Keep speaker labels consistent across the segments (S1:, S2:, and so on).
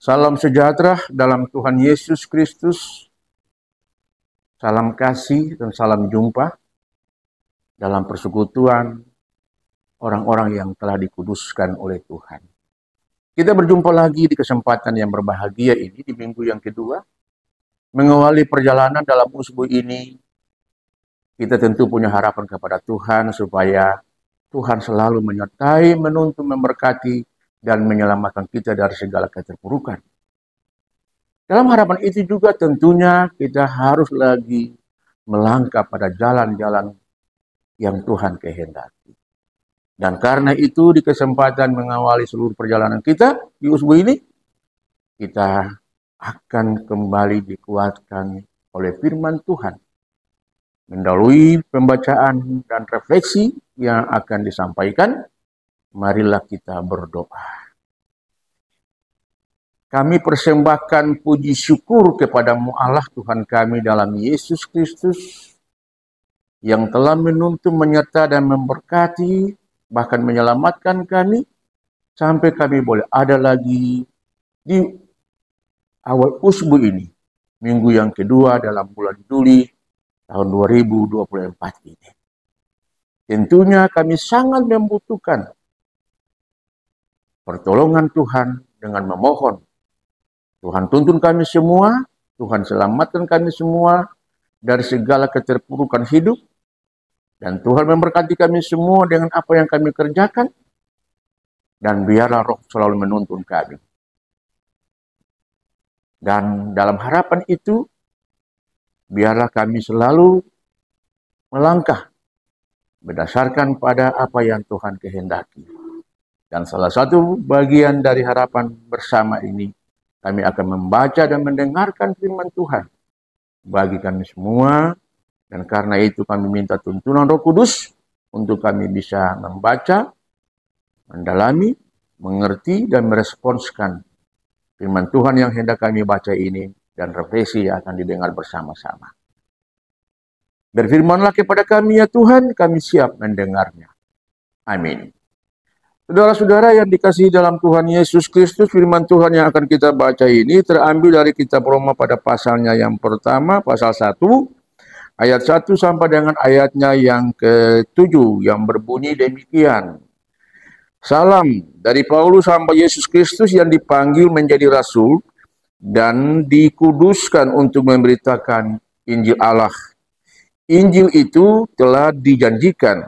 S1: Salam sejahtera dalam Tuhan Yesus Kristus. Salam kasih dan salam jumpa dalam persekutuan orang-orang yang telah dikuduskan oleh Tuhan. Kita berjumpa lagi di kesempatan yang berbahagia ini di minggu yang kedua. Mengawali perjalanan dalam usbu ini, kita tentu punya harapan kepada Tuhan supaya Tuhan selalu menyertai, menuntun, memberkati, dan menyelamatkan kita dari segala keterpurukan. Dalam harapan itu juga tentunya kita harus lagi melangkah pada jalan-jalan yang Tuhan kehendaki. Dan karena itu di kesempatan mengawali seluruh perjalanan kita di usbu ini, kita akan kembali dikuatkan oleh firman Tuhan. Melalui pembacaan dan refleksi yang akan disampaikan, marilah kita berdoa. Kami persembahkan puji syukur kepadamu Allah Tuhan kami dalam Yesus Kristus yang telah menuntun, menyertai dan memberkati, bahkan menyelamatkan kami sampai kami boleh ada lagi di awal usbu ini, minggu yang kedua dalam bulan Juli tahun 2024 ini. Tentunya kami sangat membutuhkan pertolongan Tuhan dengan memohon Tuhan tuntun kami semua, Tuhan selamatkan kami semua dari segala keterpurukan hidup, dan Tuhan memberkati kami semua dengan apa yang kami kerjakan, dan biarlah Roh selalu menuntun kami. Dan dalam harapan itu, biarlah kami selalu melangkah berdasarkan pada apa yang Tuhan kehendaki. Dan salah satu bagian dari harapan bersama ini, kami akan membaca dan mendengarkan firman Tuhan bagi kami semua. Dan karena itu kami minta tuntunan Roh Kudus untuk kami bisa membaca, mendalami, mengerti, dan meresponskan firman Tuhan yang hendak kami baca ini. Dan refleksi akan didengar bersama-sama. Berfirmanlah kepada kami ya Tuhan, kami siap mendengarnya. Amin. Saudara-saudara yang dikasihi dalam Tuhan Yesus Kristus, firman Tuhan yang akan kita baca ini terambil dari kitab Roma pada pasalnya yang pertama, pasal 1, ayat 1 sampai dengan ayatnya yang ke-7, yang berbunyi demikian. Salam dari Paulus hamba Yesus Kristus yang dipanggil menjadi rasul dan dikuduskan untuk memberitakan Injil Allah. Injil itu telah dijanjikan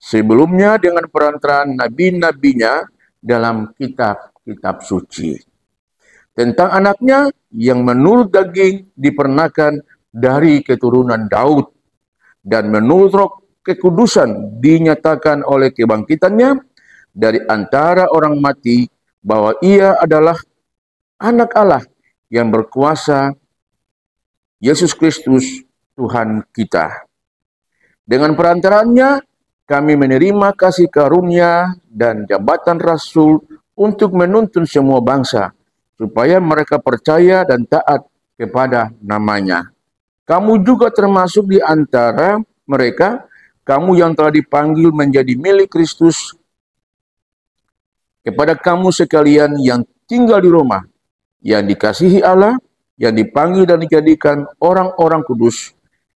S1: sebelumnya dengan perantaraan nabi-nabinya dalam kitab-kitab suci. Tentang anaknya yang menurut daging diperanakan dari keturunan Daud. Dan menurut Roh kekudusan dinyatakan oleh kebangkitannya dari antara orang mati bahwa ia adalah anak Allah yang berkuasa, Yesus Kristus Tuhan kita. Dengan perantaraannya kami menerima kasih karunia dan jabatan rasul untuk menuntun semua bangsa, supaya mereka percaya dan taat kepada namanya. Kamu juga termasuk di antara mereka, kamu yang telah dipanggil menjadi milik Kristus. Kepada kamu sekalian yang tinggal di Roma, yang dikasihi Allah, yang dipanggil dan dijadikan orang-orang kudus,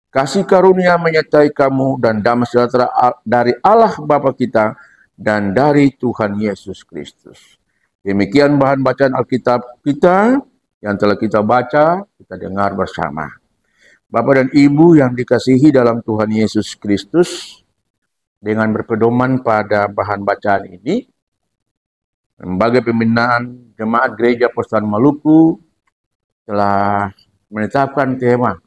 S1: kasih karunia menyertai kamu dan damai sejahtera dari Allah Bapa kita dan dari Tuhan Yesus Kristus. Demikian bahan bacaan Alkitab kita yang telah kita baca, kita dengar bersama. Bapak dan Ibu yang dikasihi dalam Tuhan Yesus Kristus, dengan berpedoman pada bahan bacaan ini, Lembaga Pembinaan Jemaat Gereja Persekutuan Maluku telah menetapkan tema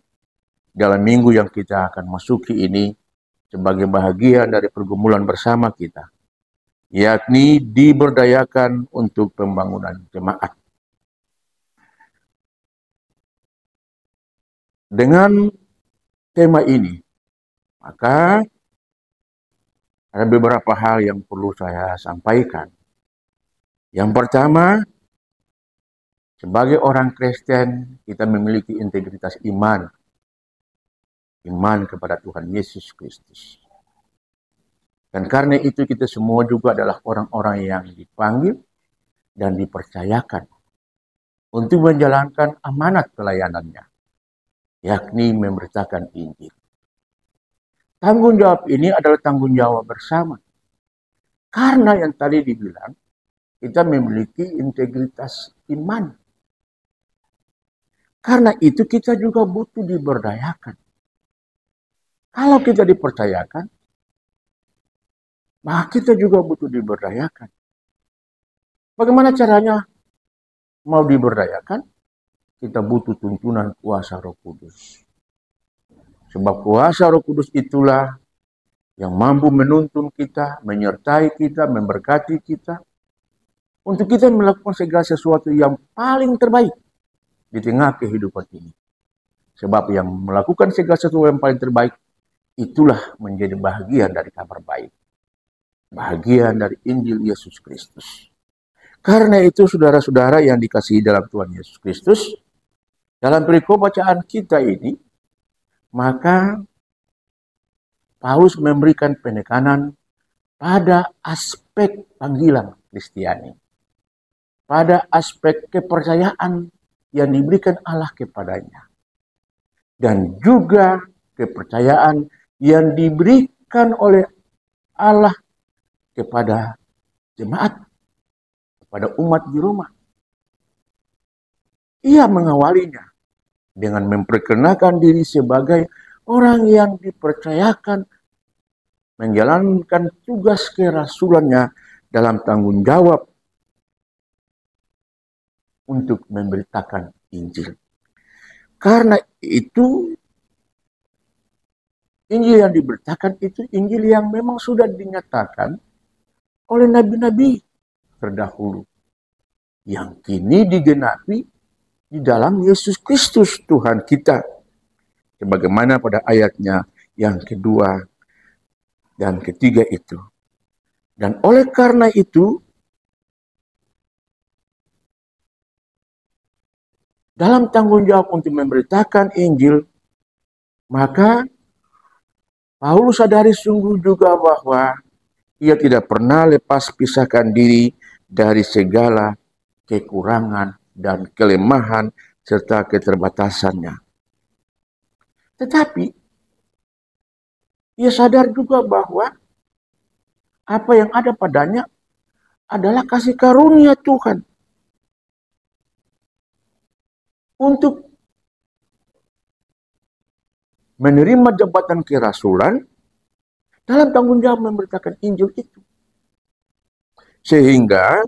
S1: dalam minggu yang kita akan masuki ini sebagai bahagian dari pergumulan bersama kita, yakni diberdayakan untuk pembangunan jemaat. Dengan tema ini, maka ada beberapa hal yang perlu saya sampaikan. Yang pertama, sebagai orang Kristen, kita memiliki integritas iman kepada Tuhan Yesus Kristus. Dan karena itu kita semua juga adalah orang-orang yang dipanggil dan dipercayakan untuk menjalankan amanat pelayanannya, yakni memberitakan Injil. Tanggung jawab ini adalah tanggung jawab bersama. Karena yang tadi dibilang, kita memiliki integritas iman. Karena itu kita juga butuh diberdayakan. Kalau kita dipercayakan, maka kita juga butuh diberdayakan. Bagaimana caranya mau diberdayakan? Kita butuh tuntunan kuasa Roh Kudus. Sebab kuasa Roh Kudus itulah yang mampu menuntun kita, menyertai kita, memberkati kita, untuk kita melakukan segala sesuatu yang paling terbaik di tengah kehidupan ini. Sebab yang melakukan segala sesuatu yang paling terbaik, itulah menjadi bahagian dari kabar baik. Bahagian dari Injil Yesus Kristus. Karena itu saudara-saudara yang dikasihi dalam Tuhan Yesus Kristus, dalam perikop bacaan kita ini, maka Paulus memberikan penekanan pada aspek panggilan Kristiani. Pada aspek kepercayaan yang diberikan Allah kepadanya. Dan juga kepercayaan yang diberikan oleh Allah kepada jemaat, kepada umat di Roma. Ia mengawalinya dengan memperkenalkan diri sebagai orang yang dipercayakan menjalankan tugas kerasulannya dalam tanggung jawab untuk memberitakan Injil. Karena itu, Injil yang diberitakan itu Injil yang memang sudah dinyatakan oleh nabi-nabi terdahulu. Yang kini digenapi di dalam Yesus Kristus Tuhan kita. Sebagaimana pada ayatnya yang kedua dan ketiga itu. Dan oleh karena itu, dalam tanggung jawab untuk memberitakan Injil, maka Paulus sadari sungguh juga bahwa ia tidak pernah lepas pisahkan diri dari segala kekurangan dan kelemahan serta keterbatasannya. Tetapi ia sadar juga bahwa apa yang ada padanya adalah kasih karunia Tuhan untuk menerima jabatan kerasulan dalam tanggung jawab memberitakan Injil itu. Sehingga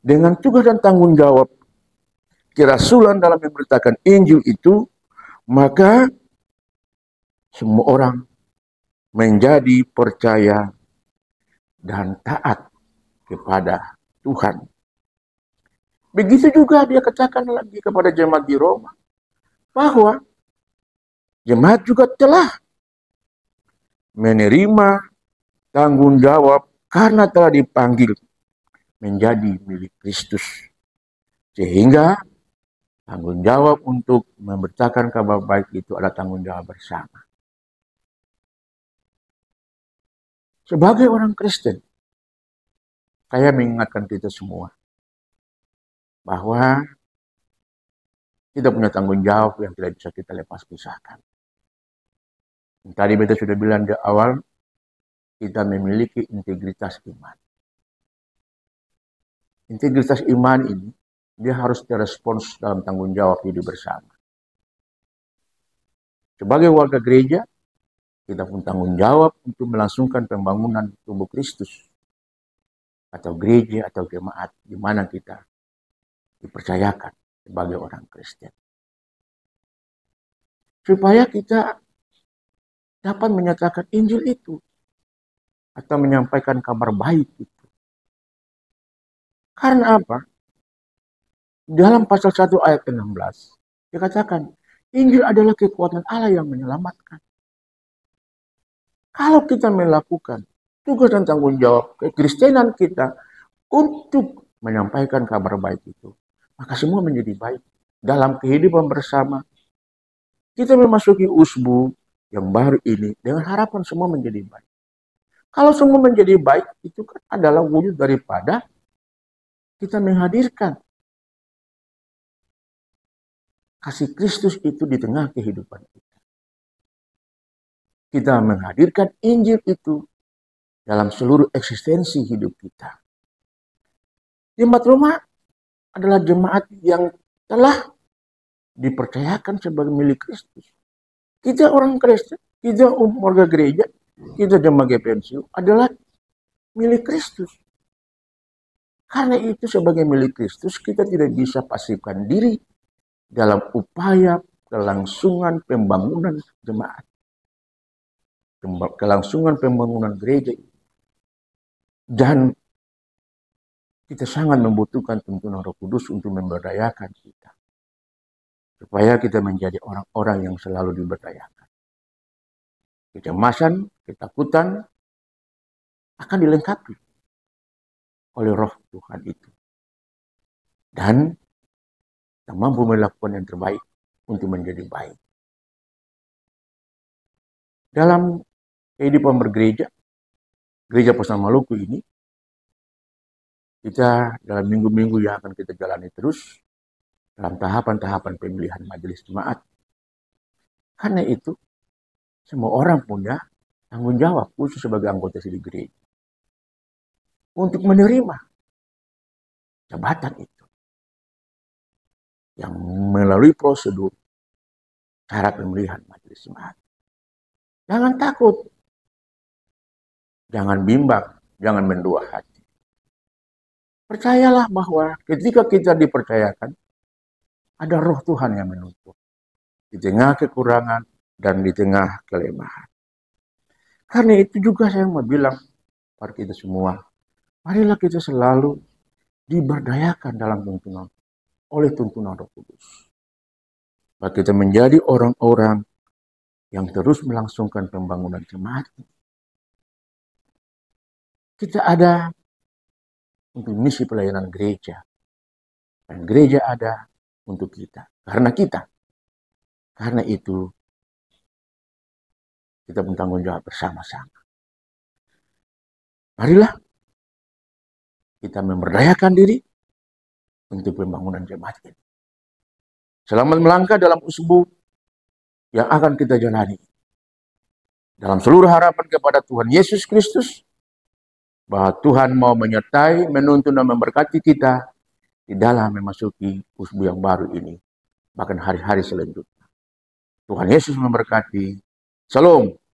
S1: dengan tugas dan tanggung jawab kerasulan dalam memberitakan Injil itu, maka semua orang menjadi percaya dan taat kepada Tuhan. Begitu juga dia katakan lagi kepada jemaat di Roma, bahwa jemaat juga telah menerima tanggung jawab karena telah dipanggil menjadi milik Kristus. Sehingga tanggung jawab untuk memberitakan kabar baik itu adalah tanggung jawab bersama. Sebagai orang Kristen, saya mengingatkan kita semua bahwa kita punya tanggung jawab yang tidak bisa kita lepas pisahkan. Tadi beta sudah bilang di awal, kita memiliki integritas iman. Integritas iman ini, dia harus direspons dalam tanggung jawab hidup bersama. Sebagai warga gereja, kita pun tanggung jawab untuk melangsungkan pembangunan tubuh Kristus. Atau gereja atau jemaat, di mana kita dipercayakan sebagai orang Kristen. Supaya kita dapat menyatakan Injil itu. Atau menyampaikan kabar baik itu. Karena apa? Dalam pasal 1 ayat 16, dikatakan, Injil adalah kekuatan Allah yang menyelamatkan. Kalau kita melakukan tugas dan tanggung jawab kekristenan kita untuk menyampaikan kabar baik itu, maka semua menjadi baik. Dalam kehidupan bersama, kita memasuki usbu yang baru ini dengan harapan semua menjadi baik. Kalau semua menjadi baik, itu kan adalah wujud daripada kita menghadirkan kasih Kristus itu di tengah kehidupan kita. Kita menghadirkan Injil itu dalam seluruh eksistensi hidup kita. Jemaat Roma adalah jemaat yang telah dipercayakan sebagai milik Kristus. Kita orang Kristen, kita warga gereja, kita jemaat GPMCU adalah milik Kristus. Karena itu sebagai milik Kristus kita tidak bisa pasifkan diri dalam upaya kelangsungan pembangunan jemaat. Kelangsungan pembangunan gereja. Dan kita sangat membutuhkan tuntunan Roh Kudus untuk memberdayakan kita. Supaya kita menjadi orang-orang yang selalu diberdayakan. Kecemasan, ketakutan akan dilengkapi oleh Roh Tuhan itu. Dan kita mampu melakukan yang terbaik untuk menjadi baik. Dalam kehidupan bergereja, Gereja Pesan Maluku ini, kita dalam minggu-minggu yang akan kita jalani terus, dalam tahapan-tahapan pemilihan majelis jemaat. Karena itu, semua orang punya tanggung jawab khusus sebagai anggota sidang gereja untuk menerima jabatan itu yang melalui prosedur cara pemilihan majelis jemaat. Jangan takut, jangan bimbang, jangan mendua hati. Percayalah bahwa ketika kita dipercayakan, ada Roh Tuhan yang menuntun di tengah kekurangan dan di tengah kelemahan. Karena itu juga saya mau bilang pada kita semua, marilah kita selalu diberdayakan dalam tuntunan oleh tuntunan Roh Kudus. Bahwa kita menjadi orang-orang yang terus melangsungkan pembangunan jemaat. Kita ada untuk misi pelayanan gereja. Dan gereja ada untuk kita. Karena kita. Karena itu kita bertanggung jawab bersama-sama. Marilah kita memberdayakan diri untuk pembangunan jemaat ini. Selamat melangkah dalam usbu yang akan kita jalani. Dalam seluruh harapan kepada Tuhan Yesus Kristus, bahwa Tuhan mau menyertai, menuntun dan memberkati kita di dalam memasuki usbu yang baru ini, bahkan hari-hari selanjutnya. Tuhan Yesus memberkati. Shalom.